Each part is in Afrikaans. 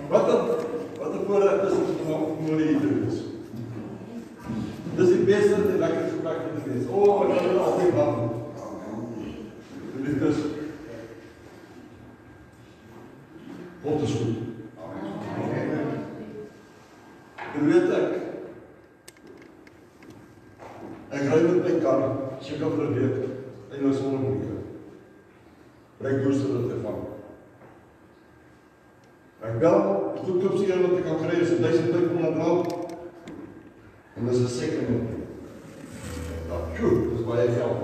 Wat 'n voorreg is om hier te wees. Dis die beste en die lekkerste gesprek wat ek wees. Ek kan altyd wag. Dit is God is goed. En weet ek ry met my kar, seker vir 'n week, en ons sonder moeite. Bring goeie dat te vang. Ek bel, die goedkoopste een wat ek kan kry is R1500, en dis 'n second hand. Dis baie geld.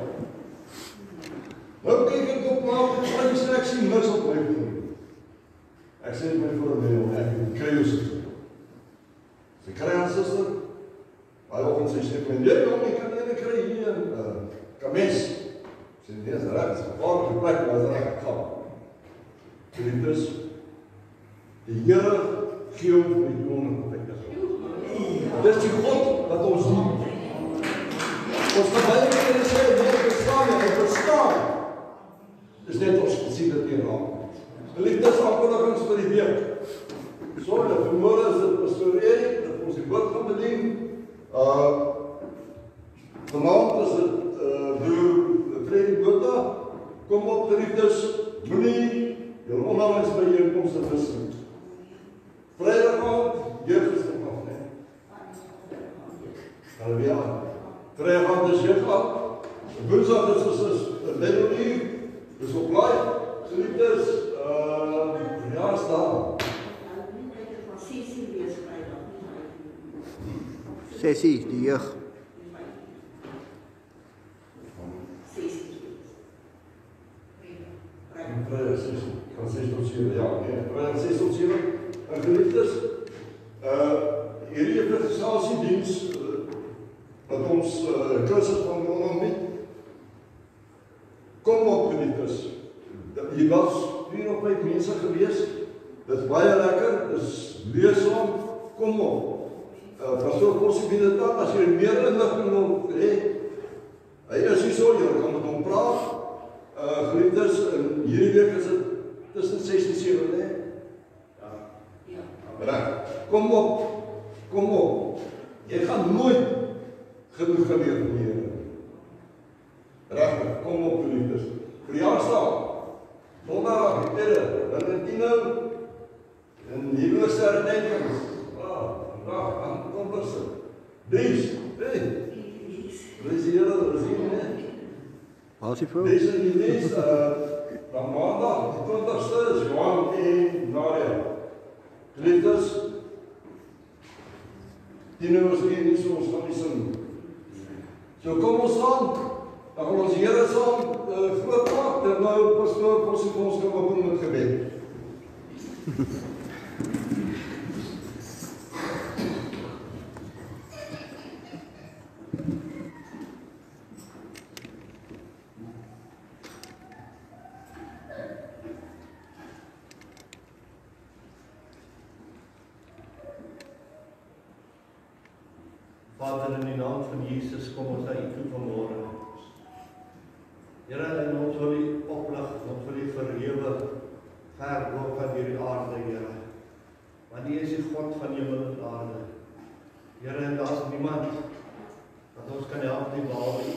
Nou kyk ek op maak, ek sien niks op my doen. Ek sê my voor ek kry jou sister. Sy kry haar sister, baie oggend sê my, jy kan nie kry hier in Kames. Sê nee, is reg, is gevaarlike plek, maar is reg gaan. Dit is, die Here gee ons die toon wat ek is. Dis die God wat ons dien. Ons kan baie keer sê, ek verstaan. Dis net ons gesien dit nie raak. Geliefdes, aankondigings vir die week. Sorry, vanmôre is dit pastorie, dat ons die woord gaan bedien. Vanaand is dit broer Freddy Botha. Kom op, geliefdes, moenie jou onlangs byeenkomste mis nie. Vrydag aand, jeug is nog af, nee. Halleluja. Vrydag aand is jeug af. Woensdag is Bybel-uur, dis op live. Geliefdes, ja, staan. Sessie, die jeug. Vrydag 6 van 6 tot 7, ja, nee. Vrydag 6 tot 7. En geliefdes, hierdie presentasiediens wat ons kursus van aanbied. Kom op, geliefdes. Hier was 4 of 5 mense gewees. Dit is baie lekker, dit is leesbaar. Kom op. Pastoor Kossie bied dit aan, as jy meer inligting wil hê. Hy is hier so, jy kan met hom praat. Geliefdes, in hierdie week is dit tussen 6 en 7, nee? Ja. Reg. Kom op. Jy gaan nooit genoeg geleer van die Here. Reg, kom op, geliefdes. Verjaarsdag. Sondag, dan in Tino, en huwelikse herdenkings. Vandag aan konferensie. Dis die Here, dis nie, nee. Waar is die vrou? Dis in die lees, van maandag, die 20ste, is Johan en Nadia. Geliefdes, Tino is nie so, ons gaan nie sing. So kom ons aan, dan gaan ons Here saam groot maak, terwyl pastoor ons gaan open met gebed. Vader, in die naam van Jesus kom ons na U toe vanmôre. Here, en ons wil U oplig, ons wil U verhewe, ver bo van hierdie aarde, Here. Want U is die God van hemel en aarde. Here, en daar is niemand wat ons kan help nie behalwe U.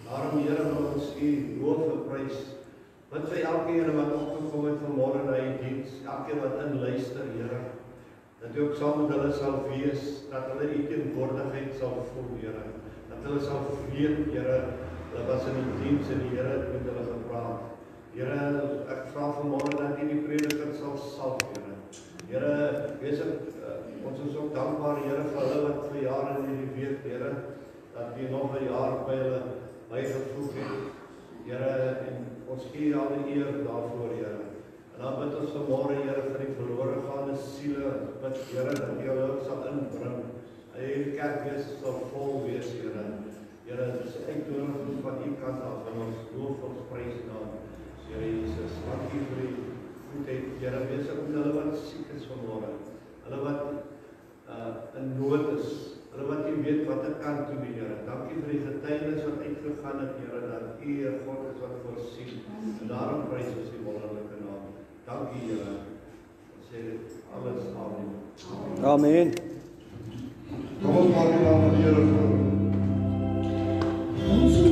Daarom, Here, wil ons U loof en prys. Bid vir elkeen wat opgekom het vanmôre na U diens, elkeen wat inluister, Here. Dat U ook saam met hulle sal wees, dat hulle U teenwoordigheid sal voel, Here. Dat hulle sal weet, Here, hulle was in die diens en die Here het met hulle gepraat. Here, ek vra vanmôre dat U die prediker sal salf, Here. Here, ons is ook dankbaar, Here, vir hulle wat verjaar in hierdie week, Here, dat U nog 'n jaar by hulle bygevoeg het. Here, en ons gee U alle eer daarvoor, Here. En dan bid ons vanmôre, Here, vir die verlore gaande siele, bid, Here, dat U hulle sal inbring. Hierdie kerkwees sal vol wees, Here. Here, dit is uitnodiging van U kant af, en ons loof ons prys naam, Here Jesus. Dank U vir die goedheid, Here, wees ook met hulle wat siek is vanmôre, hulle wat in nood is, hulle wat U weet wat ek kan doen, Here. Dank U vir die getuienis wat uitgegaan het, Here, dat U 'n God is wat voorsien, en daarom prys ons U wonderlike naam. Dank U, Here. Ons sê dit alles Amen. Kom ons maak die naam van die Here groot. Thank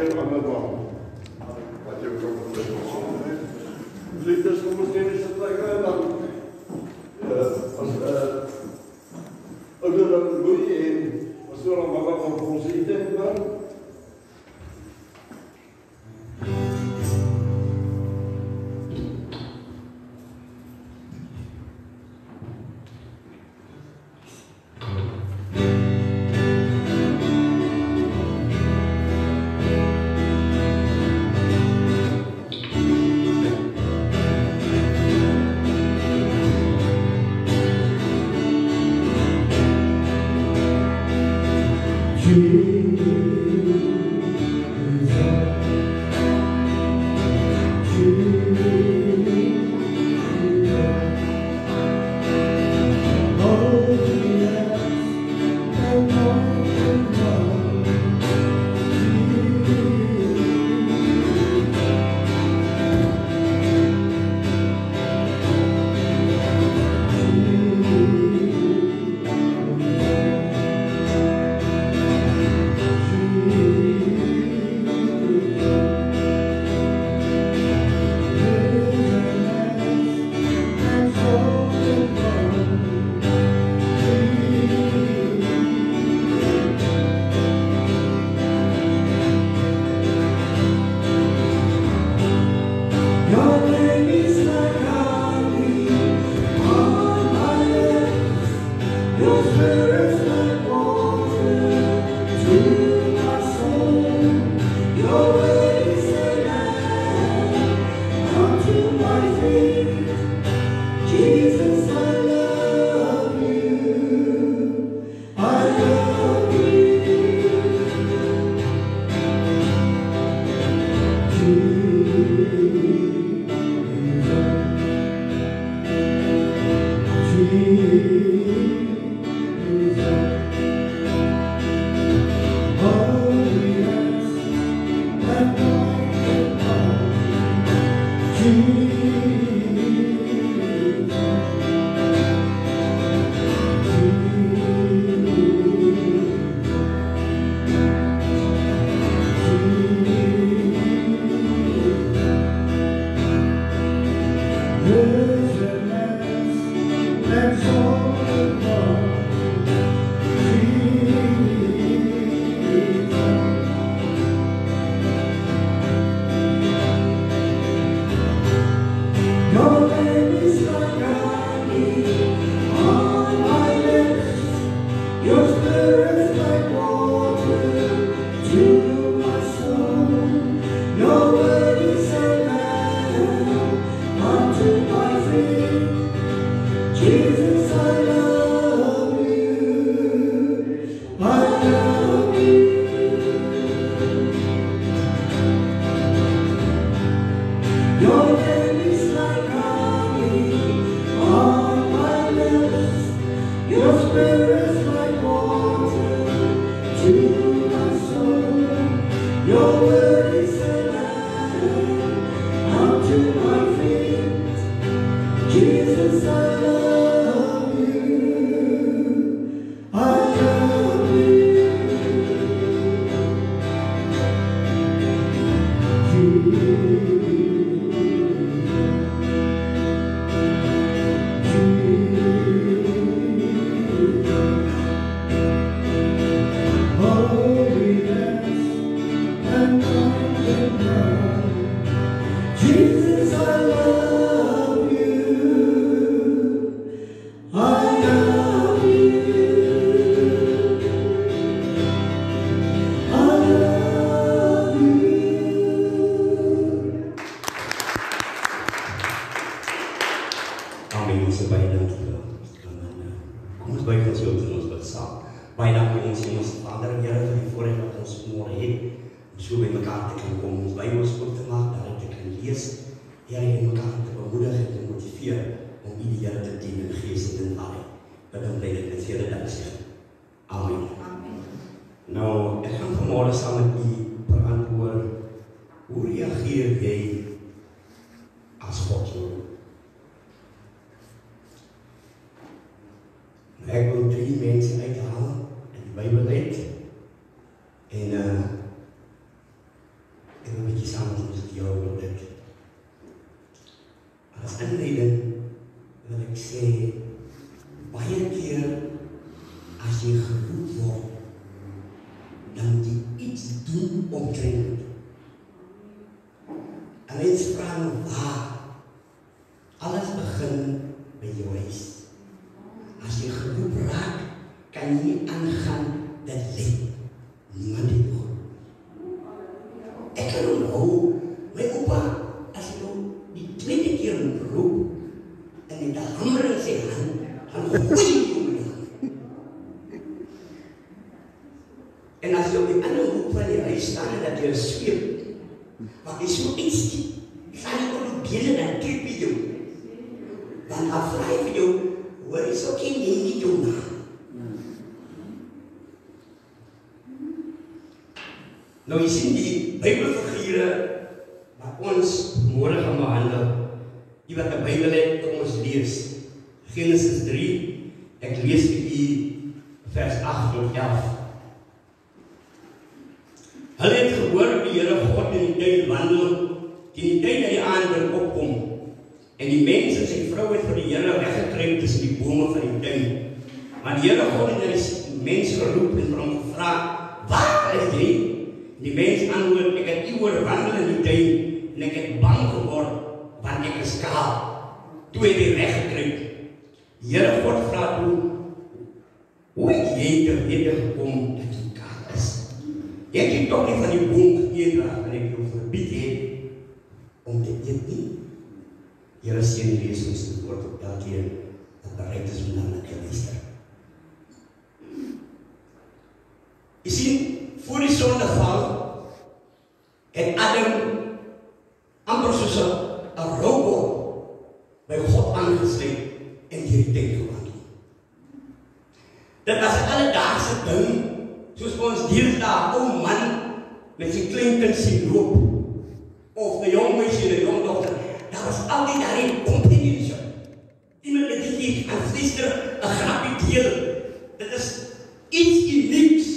geen ander man. Wat jou kan betref. Liefdes, kom ons neem eens het en dan as ouder dan Louis en as nou dan mama van ons eten dan. doen omtrent. En mens vra nou waar. Alles begin by jou huis. As jy geroep raak, kan jy nie aangaan dat let niemand het nog. Ek kan onthou, my opa, as hy nou die tweede keer roep, en hy die hamer in sy hand, dan gooi jy hom in die hand. En as jy op die ander hoek van die huis staan, en dat jy sweep, want jy so iets die, gaan jy op die benen en trip jy jou. Dan dan vraag jy vir jou, hoor jy so ken jy nie jou naam. Nou jy sien die Bybelfigure wat ons môre gaan behandel, die wat die Bybel het kom ons lees. Genesis 3, ek lees vir u vers 8 tot 11. Hulle het gehoor die Here God in die tuin wandel, teen die tyd dat die aand opkom, en die mens en sy vrou het vir die Here weggekruip tussen die bome van die tuin. Maar die Here God het die mens geroep en vir hom gevra, waar is jy? Die mens antwoord, ek het u hoor wandel in die tuin, en ek het bang geword, want ek is kaal. Toe het hy weggekruip. Die Here God vra toe, hoe het jy te wete gekom dat jy kaal is? Jy het toch nie van die boom geëet wat ek jou verbied het, om te eet nie. Here seën die lees ons die woord op elkeen, dat bereid is om daarna te luister. Jy sien, voor die sondeval het Adam amper soos 'n robot by God aangesluit en die tuin gewandel. Dit was 'n alledaagse ding, soos ons deesdae ou man met sy klein kind sien loop, of 'n jong meisie en 'n jong dogter. Daar was altyd daarin companionship. Iemand met die aan vliester 'n grappie deel. Dit is iets unieks.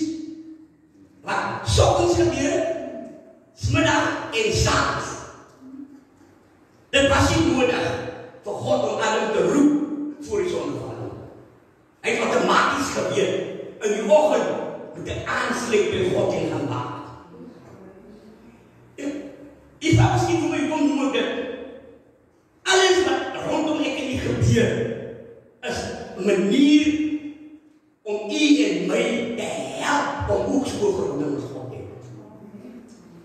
Wat soggens gebeur, smiddag en saans. Dit was nie nodig vir God om Adam te roep voor die sondeval. Hy het outomaties gebeur. In die oggend moet hy aansluit by God en gaan bid. Ek wou miskien vir my kom noem dit. Alles wat rondom ek en die gebeur is 'n manier om u en my te help om hoekspoorverhouding met God te hê.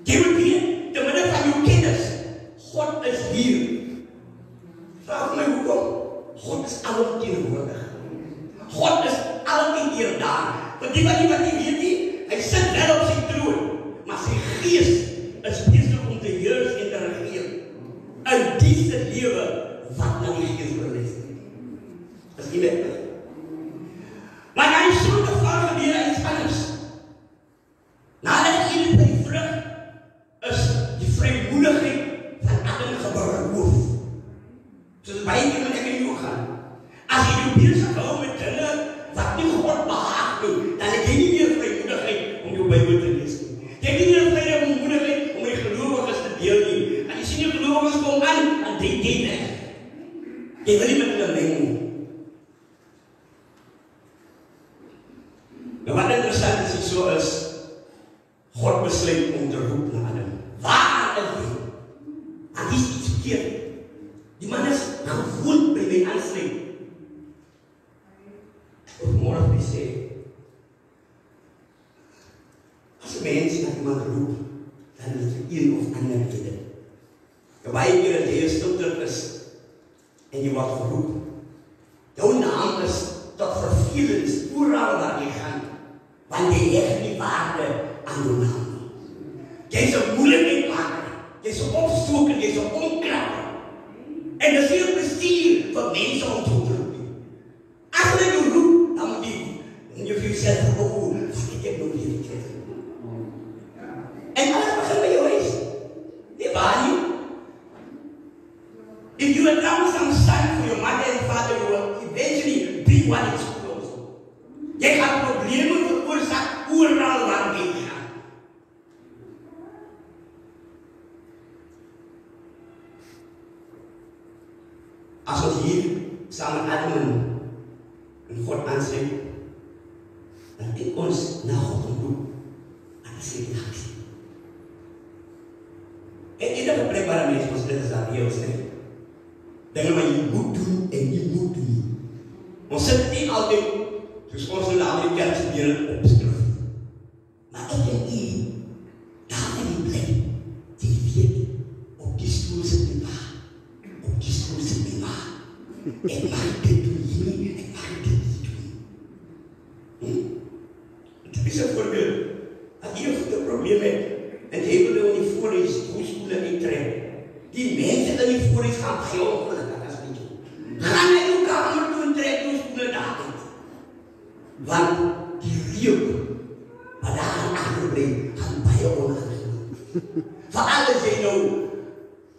Jy moet weet, te midde van jou kennis, God is hier. Vraag my hoekom? God is altyd teenwoordig. God is altyd hier daar. Want die wat nie weet nie, hy sit wel op sy troon, maar sy gees is besig om te heers en te regeer. In diese lewe wat na die gees verluister. Is nie net nie. Maar na die sondeval gebeur iets anders. Nadat jy by die vrug is die vrymoedigheid van Adam geberoof. Soos baie keer met ek in jou gaan. As jy jou besig hou met dinge wat nie God behaag nie, dan het jy nie meer vrymoedigheid om jou Bybel te lees nie. Jy het nie meer vrymoedigheid om jy gelowiges te deel nie. En jy sien jou gelowiges kom aan, en drie jy weg. Jy wil nie met hulle meng nie. Nou wat interessant is, so is, God besluit om te roep na Adam. Waar is jy? En die is iets verkeerd. Die man is gewoond by my aansluit. Of morgen my sê, as mens na iemand roep, dan is het een of ander rede. Baie keer as jy stilter is, en jy word geroep, jou naam is tot vervelings, oral waar jy gaan, want jy hecht nie waarde aan jou naam. Jy is 'n moeilikheidmaker, jy is 'n opstoker, jy is 'n omkrapper. En dit is nie 'n bestuur vir mense om te roep nie. As hulle jou roep, dan moet jy vir jouself opvoer, ek heb nog nie gekry. En alles begin by jou huis. Nie waar nie? If you allow some son for your mother and father, you will eventually be what is close. Jy gaan probleme veroorsaak oral waar jy gaan. As ons hier saam met Adam en God aansluit, dan kyk ons na God en roep, en hy sê die aksie. dinge wat jy moet doen en jy moet doen nie. Ons sit nie altyd, soos ons nou daar met die kerk gebeur opskrif. Maar ek en jy, daar in die plek, die weet, op die stoel sit my ma, op die stoel sit my ma. Ek mag dit doen nie, ek mag dit nie doen. Dit is 'n voorbeeld, dat jy 'n groot probleem het, en jy wil nou in die voorhuis stoele uittrek. Die mense in die voorhuis gaan geel ongelukkig as nie. Gaan na jou kamer toe en trek jou stoele daar uit. Want die reuk wat daar agterbly, gaan baie ongelukkig. Veral as jy nou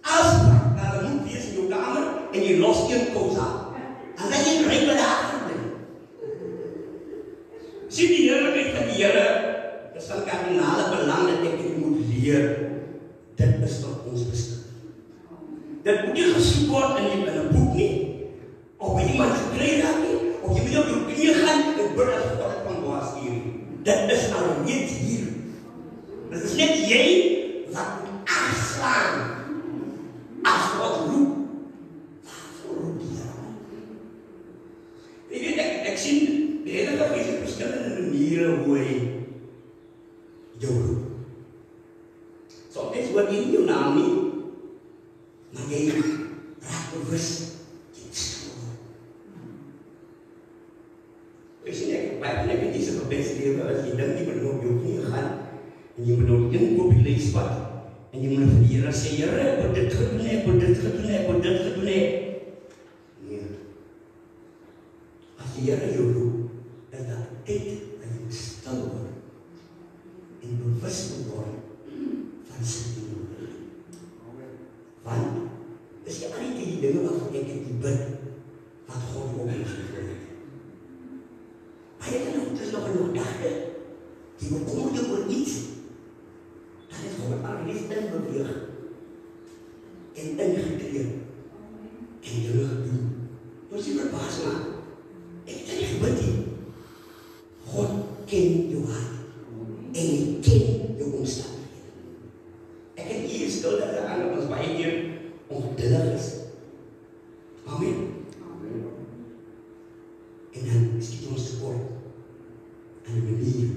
afspraak na die moet wees in jou kamer en jy los een kous aan. En dan jy reuk wat daar agterbly. Sien die heerlijkheid van die Here, dis van kardinale belang dat ek dit moet leer. Dit is tot ons bestaan. Dit moet nie gesoek word in 'n boek nie, of by iemand gekry raak nie, of jy moet op jou knieë gaan en bid as God het van waar stuur. Dit is al net hier. Dit is net jy wat afslaan as God roep. Waarvoor roep die Here? Jy weet, ek sien die hele dag is verskillende maniere hoe hy jou roep. Soms word jy nie jou naam nie, maar jy raak bewus, jy stil. Ek sien ek het diese gebeds lewe, as jy dink jy moet op jou knie gaan, en jy moet op inkoop die leespad, en jy moet vir die Here sê, Here, ek wil dit gedoen, ek wil dit gedoen, ek wil dit gedoen. Nee. As die Here jou roep, is dat tyd dat jy stil word, en bewus moet word van sy ding. Want, is jy al die dinge waarvan ek het die bid, wat God ook ons gevoel het. Maar jy kan ook, dit is nog een dagte, die bekommerd jou oor iets, dan is God al die inbeweeg, en ingekreeg, en dinge gedoen. Ons die verbaas maak, ek het nie gebid nie. God ken jou hart, en hy ken jou omstandighede. Ek het hier skuldig aan dat ons baie keer ongeduldig is. Amen. En dan skiet ons tekort aan die manier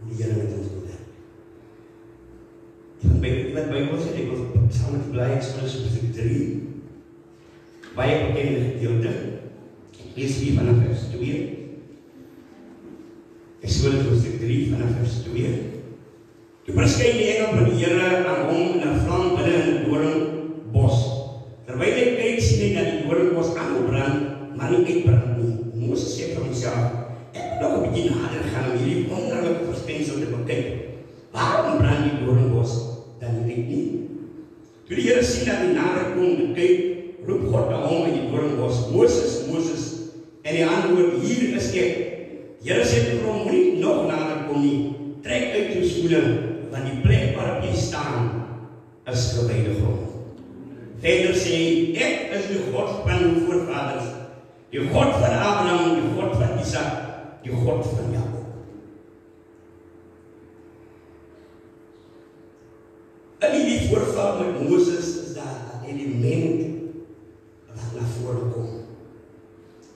hoe die Here met ons wil werk. Wat Bybel sê, ek wil saam met die blye Eksodus hoofstuk 3, baie bekende gedeelte. Ek lees hier vanaf vers 2. Eksodus hoofstuk 3 vanaf vers 2. Toe verskyn die engel van die Here aan hom in 'n vlam binne in 'n doringbos. Terwyl hy kyk, sien hy dat die doringbos aangebrand, maar nie uitbrand nie. Moses sê vir homself, ek wil nog 'n bietjie nader gaan om hierdie wonderlike verskynsel te bekyk. Waarom brand die doringbos dan nie uit nie? Toe die Here sien dat hy nader kom en kyk, roep God na hom in die doringbos, Moses, Moses, en hy antwoord, hier is ek. Die Here sê vir hom, moenie nog nader kom nie, trek uit jou skoene, want die plek waarop jy staan is gewyde grond. Verder sê hy, ek is die God van uw voorvaders, die God van Abraham, die God van Isaac, die God van Jakob. In die voorval met Moses is daar 'n element wat na vore kom.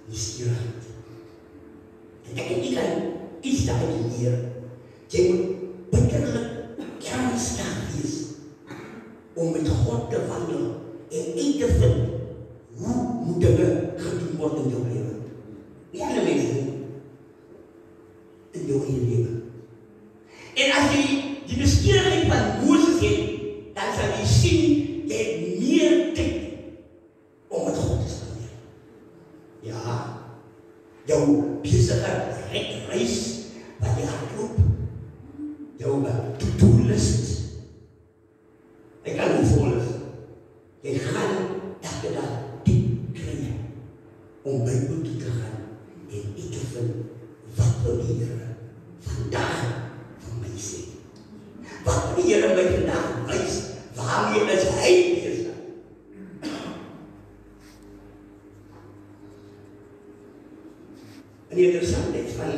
Nuuskierigheid. En ek nie kan iets daarin leer. Jy moet bitterlik ernstig wees om met God te wandel en uit te vind hoe moet dinge gedoen word in jou lewe. Nie alle mense nie. In jou eie lewe. En as jy die nuuskierigheid van Moses het, dan sal jy sien, jy het meer tyd om met God te spandeer. Ja, jou besige reis wat jy hardloop, jou to-do-list, jy kan nie vol is. Jy gaan elke dag diep kry om Bybel toe te gaan en uit te vind wat wil die Here vandag van my sê. Wat wil die Here my vandag wys? Waarmee is hy besig? En die interessantheid van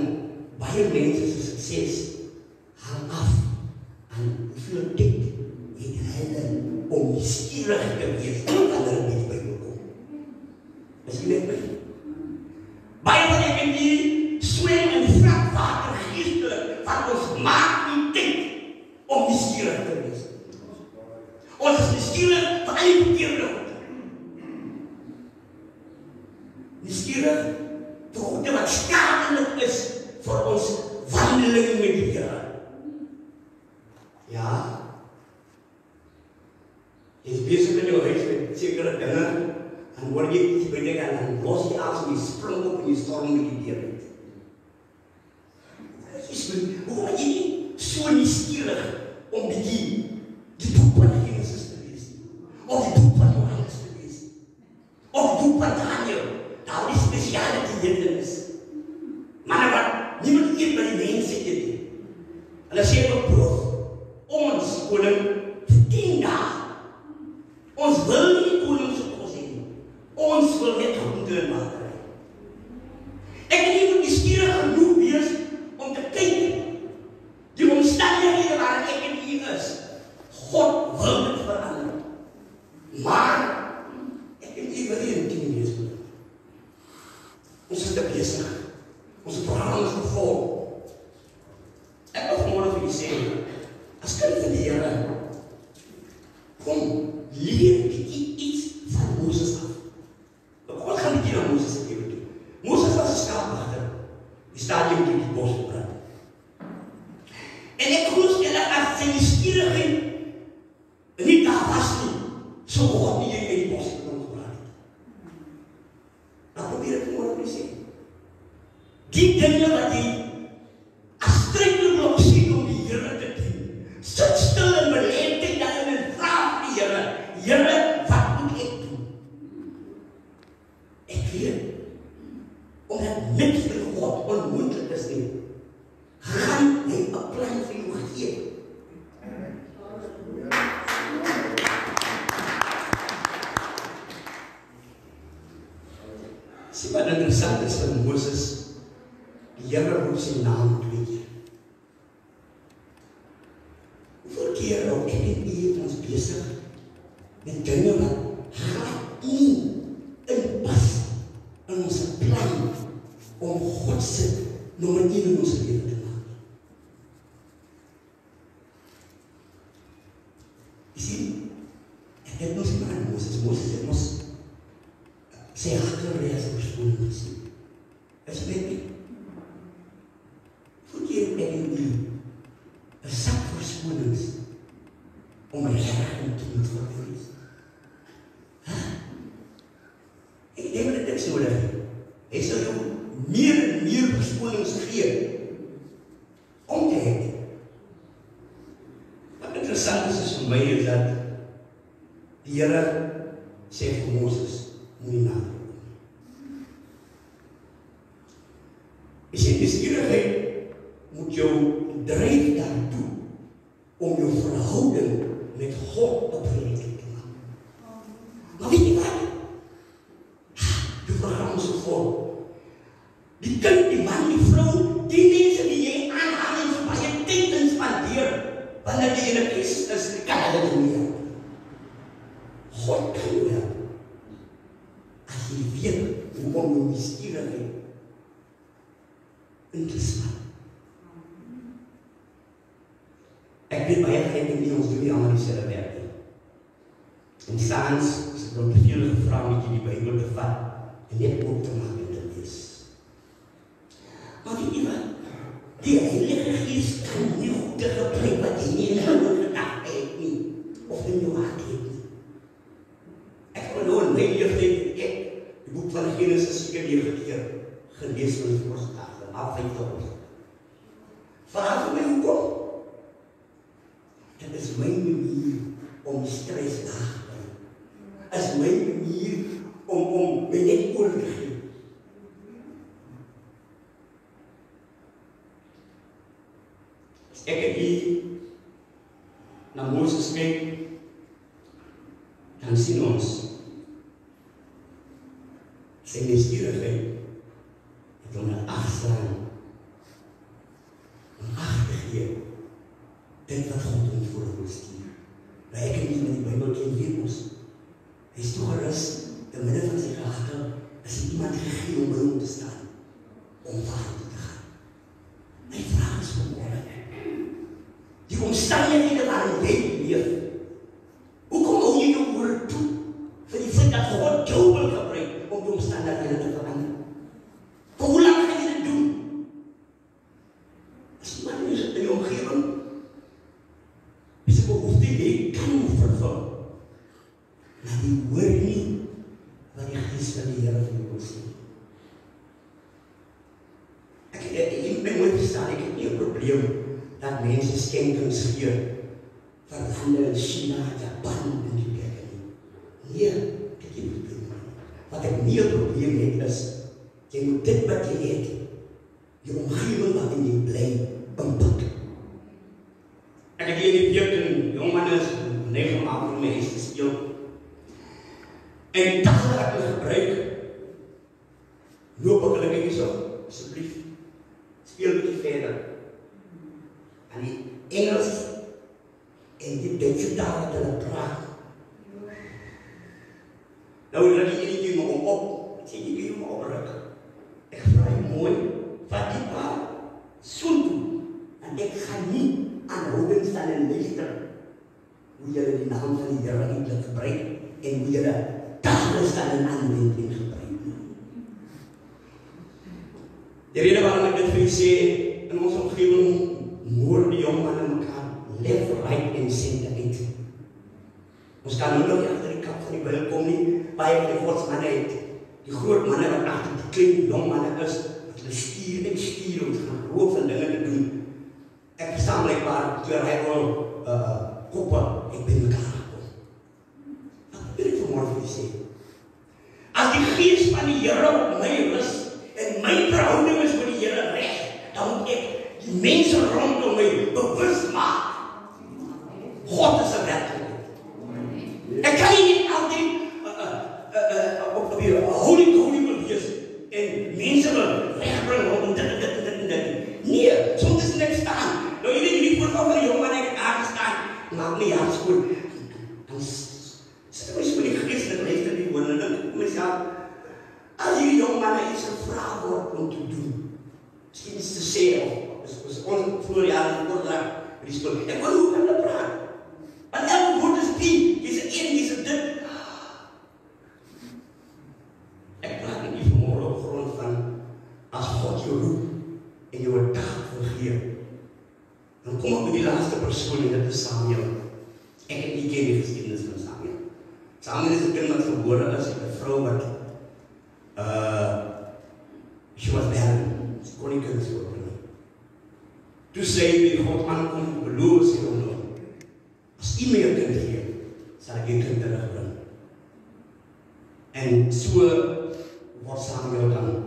baie mense se sukses hang af aan hoeveel tyd het hulle om nuuskierig te wees wanneer hulle met die Bybel kom. met my. Baie van ek en die swem in vlakwater geestelik, wat ons maak nie tyd om nuuskierig te wees. Ons is nuuskierig vir al die verkeerde goed. Nuuskierig vir goede wat skadelik is vir ons wandeling met die Here. Ja, jy is besig in jou huis met sekere dinge, en hoor jy iets by dinge, en dan los jy af, en jy spring op, en jy storm met die deur uit. Hoekom het jy nie so nuuskierig om die boek van Genesis te lees, of die boek van Johannes te lees, of die boek van Daniel, daar die spesiale geleerdenis. Manne wat niemand eet by die mense eet nie. Hulle sê beproef ons koning 10 dae. Ons wil nie koning so kos hê nie. Ons wil net groente en water hê. Ek het nie nuuskierig genoeg wees om te kyk die omstandighede waarin ek en u is. God wil dit verander. Maar ek en u wil nie in wees nie. Ons is te besig. Ons program is vol. Ek wil vanmorgen vir u sê, as kind van die Here, kom leer iets van Moses af. God gaan nie na Moses se lewe toe. Moses was 'n skaapwagter. Die stadium toe die bos gebrand. En ek glo julle as sy nuuskierigheid nie daar was nie, so God nie in die bos gebrand het. Dan probeer ek vanmorgen vir u sê, die dinge wat jy as struikelblok sien om die Here te dien, sit stil en beleef dit dat jy vra vir die Here, Here, wat moet ek doen? Ek weet, omdat niks vir God onmoontlik is nie, gaan hy 'n plan vir jou gee. Sien wat interessant is van Moses, die Here roep sy naam 2 keer. Hoeveel keer ook ek en u ons besig met dinge wat glad nie inpas in ons plan om God se nommer 1 in ons lewe te maak. Jy sien, ek het ons maar aan Moses het ons sy agterreis verskoon gesien. Is weet nie. Verkeer ek en u 'n sak verskonings om regtig te moet verwees. Ek dink dit is nodig. Hy sal jou meer en meer verskonings gee om te hê. Wat interessant is vir my is dat die Here sê vir Moses, moenie nadoen. Is jy nuuskierigheid moet jou dryf daartoe om jou verhouding met God op prioriteit te maak. Maar weet jy wat? Die program is so vol. Die kind, die man, die vrou, die mense die jy aanhaal en so baie tyd in spandeer, wanneer jy in 'n crisis is, kan hulle dit nie help. God kan jou help. As jy weet hoe om jou nuuskierigheid in te span. Ek weet baie van ek en ons doen nie allemaal dieselfde werk nie. En saans is het dan te veel gevra met jy die Bybel te vat en net op te maak en te lees. Maar weet jy wat? Die Heilige Gees kan nie goede gebruik wat jy nie in jou gedagte het nie, of in jou hart het nie. Ek verloor in my leeftijd en ek die boek van Genesis seker 9 keer gelees in ons voorstage, maar 50 ons. Vraag vir my hoekom? Dit is my manier om stres na te bring. Dit is my manier om my net oor te gee. As ek en u na Moses kyk, dan sien ons sy nuuskierigheid het hom na afslaan om ag te gee dit wat God hom voor wil stuur. Maar ek en nie met die Bybel ken weet ons. Hy is toe gerus te midde van sy geagte is iemand gegee om by hom te staan, om waartoe te gaan. My vraag is vanmorgen, die omstandighede waarin jy leef, hoekom hou jy jou oor toe, vir die feit dat God jou wil gebruik, om die omstandighede te verander? Vir hoe lang gaan jy dit doen? As iemand in die omgeving, is die behoefte jy kan vervul, maar die hoor nie wat die Gees van die Here vir jou wil sê. Ek moet mooi verstaan, ek het nie 'n probleem dat mense skenkings gee vir lande in China, Japan en die plekke nie. Nee, ek het nie 'n probleem. Wat ek nie 'n probleem het is, jy moet dit wat jy het, die omgewing waarin jy bly, inpak. Ek het hier die week in jongman is 9 maand vir my huis gespeel. En die dag wat ek wil gebruik, loop ek hulle kyk so, asseblief, speel 'n bietjie verder. En die Engels en die Duitse taal wat hulle praat. Nou raak die ene ding om op, sê die ding om opruk. Ek vra mooi, wat die pa, soontoe, en ek gaan nie aanhoudend staan en luister hoe julle die naam van die Here eintlik gebruik en hoe julle tale staan en aanwending gebruik. Die rede waarom ek dit vir julle sê, in ons omgewing moer die jong manne mekaar lef, right en center uit. Ons kan nou nog nie agter die kap van die Bybel kom nie, baie van die godsmanne het, die groot manne wat agter die klein jong manne is, wat hulle stuur om te gaan roof en dinge te doen. Ek verstaan blijkbaar, toe hy wil koppe, ek ben mekaar gekom. Wat wil ek vanmorgen vir sê? As die Gees van die Here op my is, en my verhouding is met die Here reg, dan moet ek die mense rondom my bewus maak. God is 'n werklikheid. Ek kan nie altyd op die holy wil wees en mense wil wegbring rondom dit. Nee, soms is niks staan. Nou jy weet nie voorval van die jong man ek het daar gestaan, maak nie ja skoon. Dan sê my so die Gees luister die woorde en dink myself, as hierdie jong man iets gevra word om te doen, miskien iets te sê of ons vroeger jare voordrag by die skool. Ek wil hoe kan hulle praat? Want elke woord is die, jy's 'n jy's 'n dit. Ek praat nie vanmorgen op grond van as God jou roep en jou 'n dag wil gee. Dan kom ek met die laaste persoon en dit is Samuel. Ek het nie ken die geskiedenis van Samuel. Samuel is 'n kind wat gebore is, 'n vrou wat she was barren. Sy kon nie kinders gebore nie. Toe sê die God aankom, beloof sy hom nou, as u my 'n kind gee, sal ek die kind terugbring. En so word Samuel dan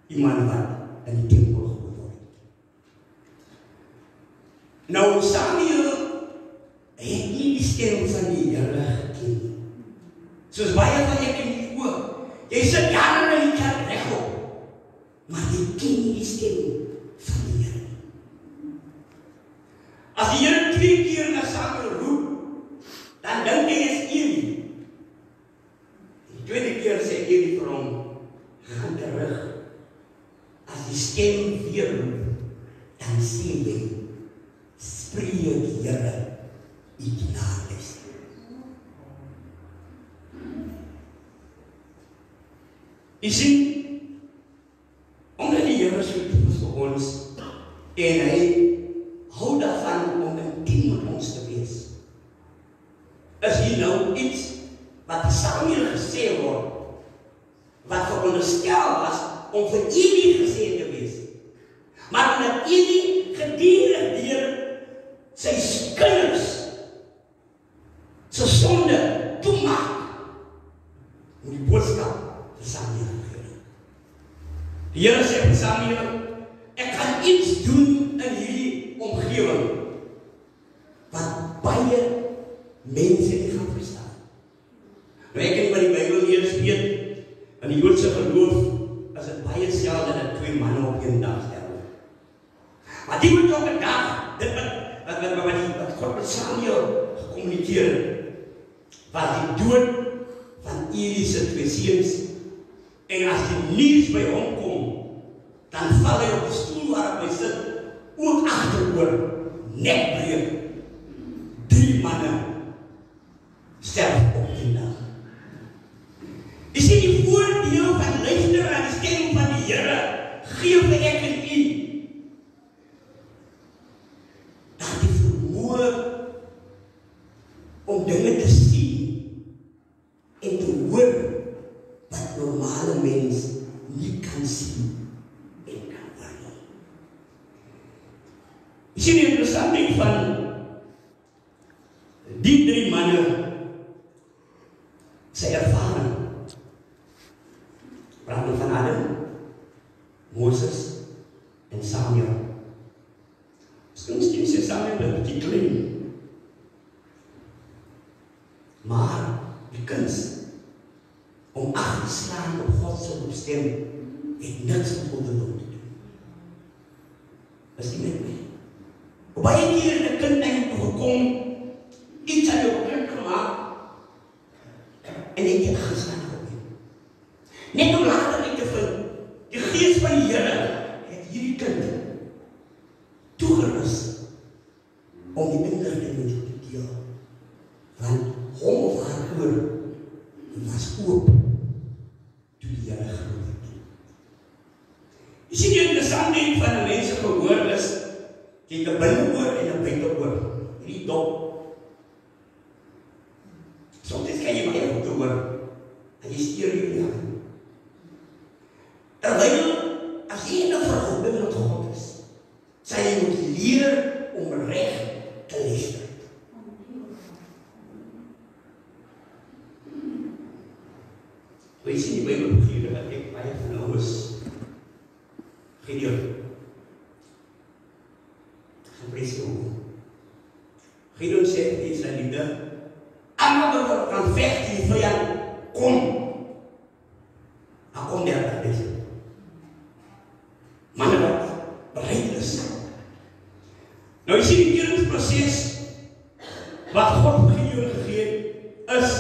iemand wat in die tempel gebouw word. Nou Samuel het nie die stem van die Here geken. Soos baie van jy ken die ook. Jy sit jare in die kerk regop, maar jy ken nie die stem van die Here. As die Here 2 keer na Samuel roep, dan dink hy is Eli. Die tweede keer sê Eli vir hom, gaan terug. As die stem weer roep, dan sê jy, spreek Here, u genade is. Jy sien, omdat die Here so lief is vir ons, en hy hou daarvan om intiem met ons te wees, is hier nou iets wat Samuel gesê word, wat veronderstel was om vir Eli gesê te wees. Maar omdat Eli gedurig deur sy kinders se sonde toemaak, moet die boodskap vir Samuel gee. Die Here sê vir Samuel, ek gaan iets doen in hierdie omgewing wat baie mense nie gaan verstaan. Nou ek het by die Bybel eers weet, in die Joodse geloof is dit baie selde dat 2 manne op een dag sterwe. Maar die moet ook 'n dag, dit wat God met Samuel gecommunikeer, was die dood van Eli se 2 seuns En as die nuus by hom kom, dan val hy op die stoel waar hy sit, ook agteroor, nekbreek. 3 manne sterf op die dag. Jy sien die voordeel van luister aan die stem van die Here, gee vir ek en u dat die vermoë om dinge te sien en te hoor wat normale mens nie kan sien en kan hoor nie. Jy sien die interessante ding van die 3 manne sy ervaring. Praat van Adam, Moses en Samuel. Miskien sê Samuel 'n bietjie klein. Maar die kuns om ag te slaan op God se stem het niks met ouderdom te doen. Is nie met my. Op baie keer het 'n kind net gekom, iets aan jou kind gemaak en jy het geslaan op hom. Net om later nie te vind, die gees van die Here het hierdie kind toegerus om die inligting met jou te deel. Want hom of haar oor was oop toe die Here geroep het. Jy sien die interessante ding van 'n mens se gehoor is, jy het 'n binneoor en 'n buiteoor. Hierdie dop. Soms kan jy baie goed hoor, en jy steur jou nie. Terwyl, as jy in 'n verhouding met God is, sal jy moet leer om reg te luister. Jy sien die Bybel gee dat ek baie van hom is. Gideon. Geprys hom. Gideon sê vir die Israeliete, almal wat kan veg teen die vyand, kom. Dan kom 30.000. Manne wat bereid is. Nou jy sien die keringsproses wat God Gideon gegee is,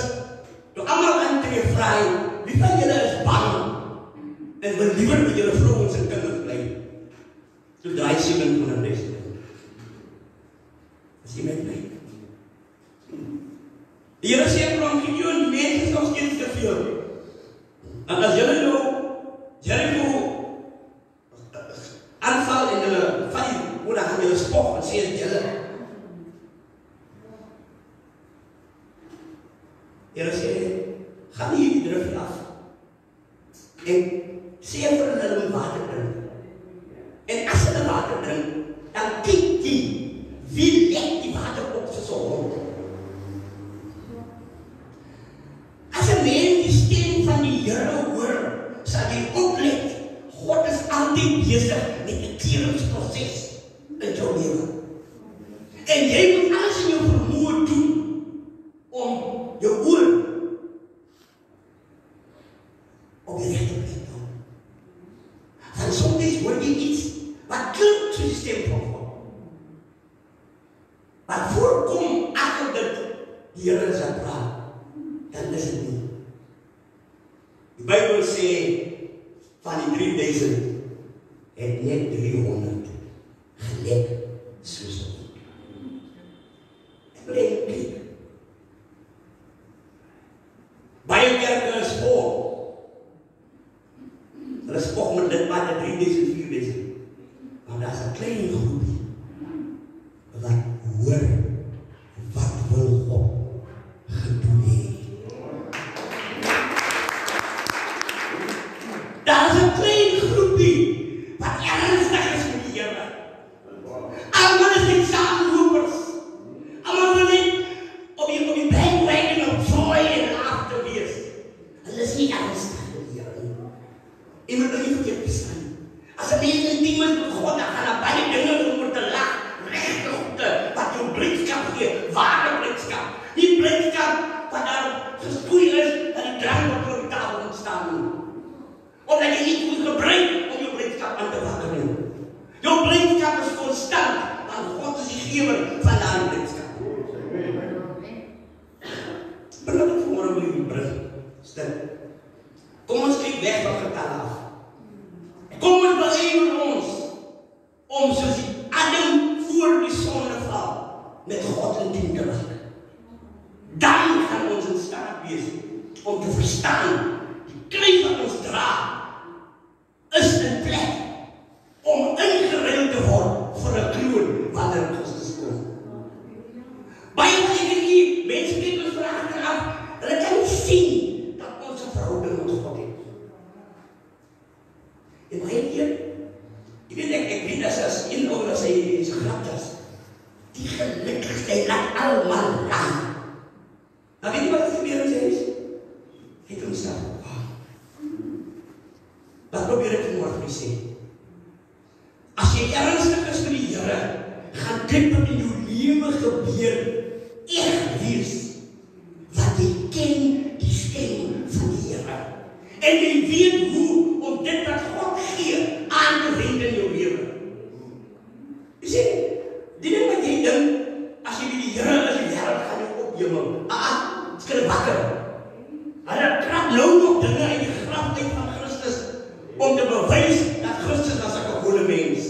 toe almal intree vra hy, wie van julle is bang en wil liewer met julle vrouens en kinders bly? Toe draai 700.000. Is jy met my? Die Here sê vir hom, Gideon, mense is nog steeds te veel. En as julle nou Jericho aanval en julle vat hoe dan gaan julle spog en sê as julle. Die Here sê, gaan nie die drif af. En sê vir hulle om water drink. En as hulle water drink, dan kyk die, wie lek die water op sy hond. As 'n mens die stem van die Here hoor, sal jy oplet. God is altyd besig met 'n keringsproses in jou lewe. En jy moet alles in jou vermoë doen om jou oor op die regte plek te hou. Want soms hoor jy iets wat klink soos die stem van God. Maar voorkom agter dit die Here is aan praat, dan is dit nie. Die Bybel sê van die 3.000 het net 300 gelek soos hom. Ek wil net kyk. Baie kerke is vol. Hulle spog met dit maar 3.000, 4.000. Maar daar is 'n klein groepie wat hoor wat wil God gedoen het. Daar is 'n klein groepie wat ernstig is met die Here. Almal is net saamlopers. Almal wil net op die bandwagon of joy en laughter wees. Hulle is nie ernstig met die Here nie. Jy moet nou nie verkeerd verstaan. As 'n mens intiem is met God, dan gaan daar baie dinge om te lag. Regte goede, wat jou blydskap gee, ware blydskap. Die blydskap wat daar gespoei is, dat die drank wat op die tafel ontstaan nie. Omdat jy nie goed gebruik om jou blydskap aan te wakker nie. Jou blydskap is constant, want God is die gewer van daardie blydskap. Belangrijk vanmorgen wil jy bring. Stil. Kom ons kyk die weg van getal af. Kom ons beywer ons om soos die Adam voor die sondeval met God in dien te raak. Dan gaan ons in staat wees om te verstaan die kruis wat ons dra is 'n plek om ingeruil te word vir 'n kroon wanneer Christus kom. Baie keer hier, mense kyk ons vrae af, hulle kan nie sien dat ons 'n verhouding met God het. En baie keer, ek weet as een ouer as hy so grapjas, die gelukkigste, hy laat almal lag. Nou weet jy wat gebeur as hy is? Hy het homself. Wat probeer ek vanmorgen vir sê? As jy ernstig is vir die Here, gaan dit wat in jou lewe gebeur echt wees, wat jy ken die stem van die Here. En jy weet hoe om dit wat God gee aan te wend in jou lewe. Jy sê, die ding wat jy dink, as jy die Here is, die Here gaan jou opjemel. Skille wakker. Hulle krap nou nog dinge uit die graf uit van Christus om te bewys dat Christus was 'n gewone mens.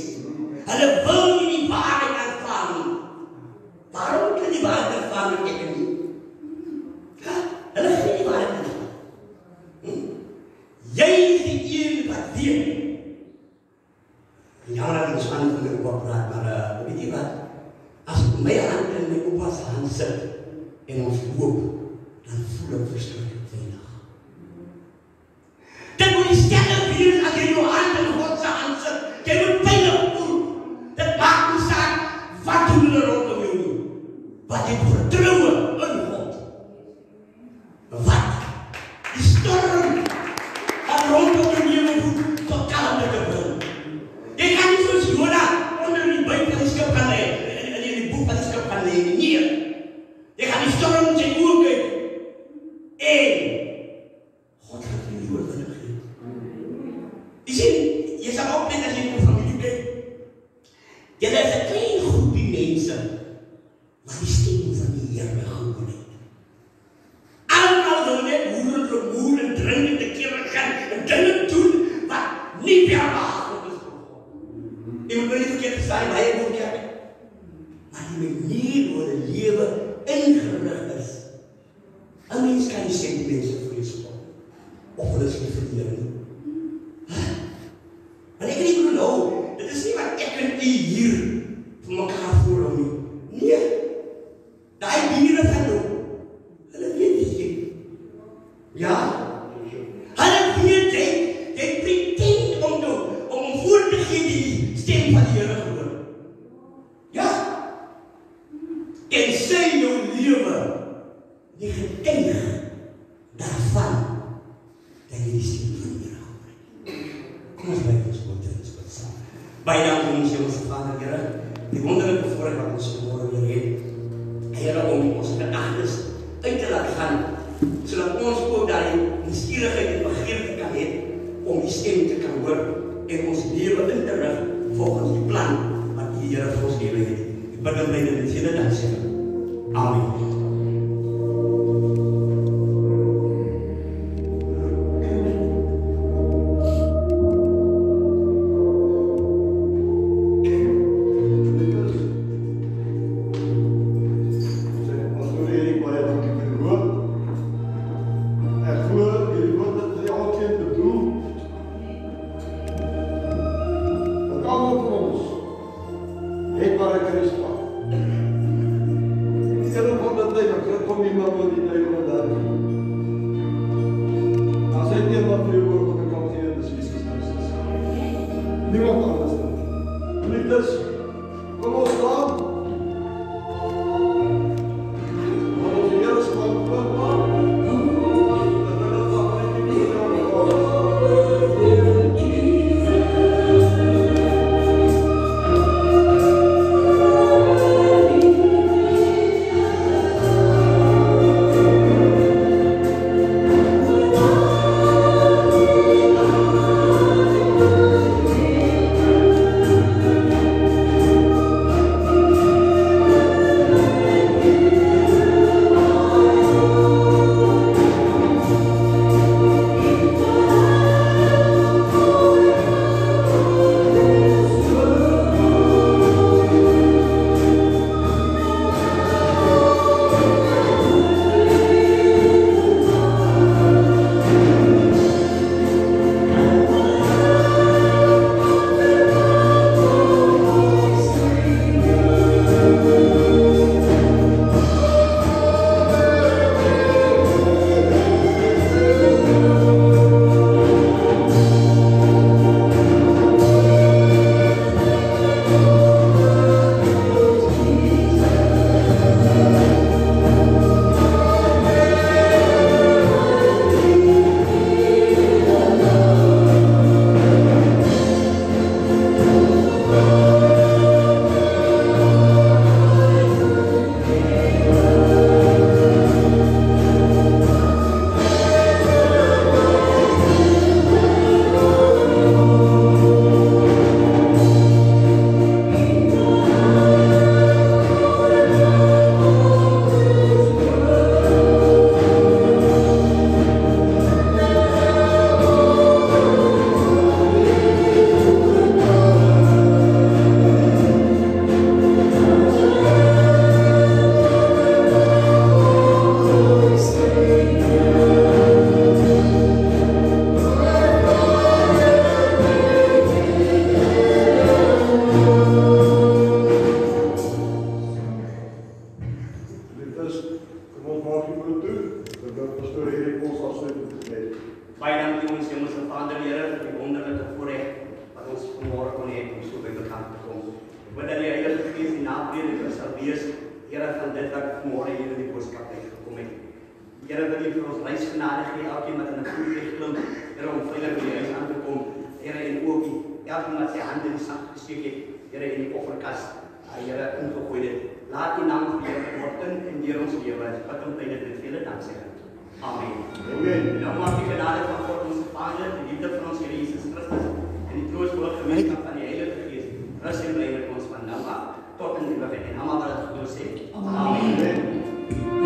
Hulle wil nie die waarheid ervaar nie. Waarom kan die waarheid ervaar en ek nie? Hulle gaan die waarheid ervaar. Jy is die een wat weet. En jammer dat ek so aan van my opa praat, maar weet jy wat? As ek my hand in my opa's hand sit en ons loop, dan voel ek verskriklik veilig. Dit moet die sterke wees as jy jou hand in God se hand sit. Jy moet veilig voel. Dit maak nie saak wat doen hulle rondom jou nie. Wat jy vertroue in God. Wat? Die storm wat rondom jou lewe voel tot kalmte te bring. Jy kan nie soos Jona onder die buik van die skip gaan lê, in die boek van die skip gaan lê. Nee. Jy gaan die storm in sy oë kyk. En God gaat vir die oorwinning gee. Jy sien, jy sal oplet as jy in jou familie kyk. Jy is 'n klein groepie mense wat die stem van die Here gehoor het. Almal wil net hoer en drink en te kere gaan en dinge doen wat nie behaaglik is vir God. Jy moet nie verkeerd verstaan, baie moet kerk. Maar die manier hoe hulle lewe ingerig is. 'n Mens kan nie sê die mense vrees God. Of hulle is nie vir die Here nie. Maar ek kan nie nou, dit is nie wat ek en u hier vir mekaar voorhou nie. Nee, daai bure van jou, hulle weet nie. Ja? Hulle weet jy pretend om voor te gee die stem van die Here gehoor. Ja? En sê jou lewe die getuig daarvan dat jy die stem van die Here hoor. Kom ons buig ons woord en ons bid saam. Baie dankie ons Hemelse Vader, Here, die wonderlike voorreg wat ons vanmôre weer het. Here, om ons gedagtes uit te laat gaan, sodat ons ook daai nuuskierigheid en begeerte kan hê om die stem te kan hoor en ons lewe in te rig volgens die plan wat die Here vir ons lewe het. Ek bid in my naam, Here, dankie. Amen. is, kom ons maak die oor toe. Dan kan pastoor Erik ons afsluit met gebed. Baie dankie ons Hemelse Vader, Here, vir die wonderlike voorreg wat ons vanmôre kon hê om so by mekaar te kom. Ek bid dat die Heilige Gees die naprediker sal wees, Here, van dit wat vanmôre hier in die boodskap uitgekom het. Here, wil U vir ons reisgenade gee, elkeen wat in 'n voertuig klim, Here, om veilig by die huis aan te kom. Here, en ook elkeen wat sy hand in die sak gesteek het, Here, in die offerkas, Here, ingegooi het. Laat U naam verheerlik word in deur ons lewe. Wat om dit met vele danksegging. Amen. Amen. Nou maak die genade van God ons Vader, die liefde van ons Here Jesus Christus en die troostvolle gemeenskap van die Heilige Gees rus en bly met ons van nou af tot in ewigheid. En almal wat dit glo sê. Amen. Amen.